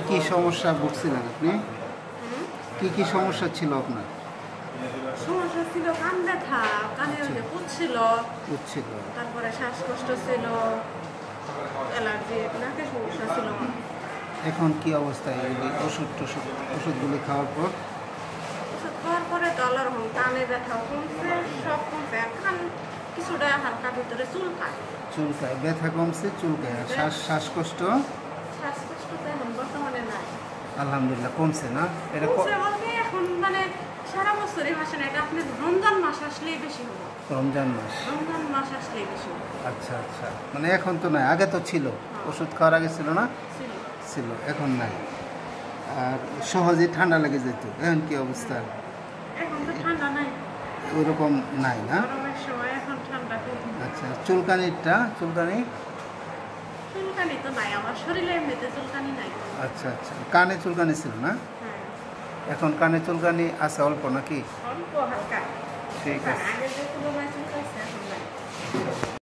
কি সমস্যা ভুগছিলেন আপনি? কি সমস্যা ছিল আপনার? সমস্যা ছিল কান ব্যথা, কানে পুচ্ছিল, তারপরে শ্বাসকষ্ট ছিল, অ্যালার্জি, নাকের সমস্যা ছিল। এখন কি অবস্থায়? ওষুধগুলি খাওয়ার পর ওষুধ খাওয়ার পরে তো আল্লাহর রহম কানে ব্যথা কমছে, সব কমছে। এখন কিছুটা হালকা ভিতরে চুলকায়, ব্যথা কমছে, চুলকায়। আর শ্বাসকষ্ট তো এখন বর্তমানে নাই, আলহামদুলিল্লাহ কমছে না? এটা কমছে বলতে এখন মানে সারা বছরই আসে না, এটা আপনি রমজান মাস আসলেই বেশি হবে। রমজান মাস আসলেই বেশি হবে। আচ্ছা, মানে এখন তো নাই, আগে তো ছিল। ওষুধ খাওয়ার আগে ছিল না? ছিল, এখন নাই। আর সহজেই ঠান্ডা লেগে যেত, এখন কি অবস্থা? এখন তো ঠান্ডা নাই, ওইরকম নাই না? গরমের সময় এখন ঠান্ডা খুব। আচ্ছা, চুলকানি তো নাই, আমার শরীরে এমনিতে চুলকানি নাই। আচ্ছা, কানে চুলকানি ছিল না? হ্যাঁ, এখন কানে চুলকানি আছে অল্প নাকি? অল্প হালকা। ঠিক আছে। আগে যে তুলনায় চুলকাইছে এখন নাই।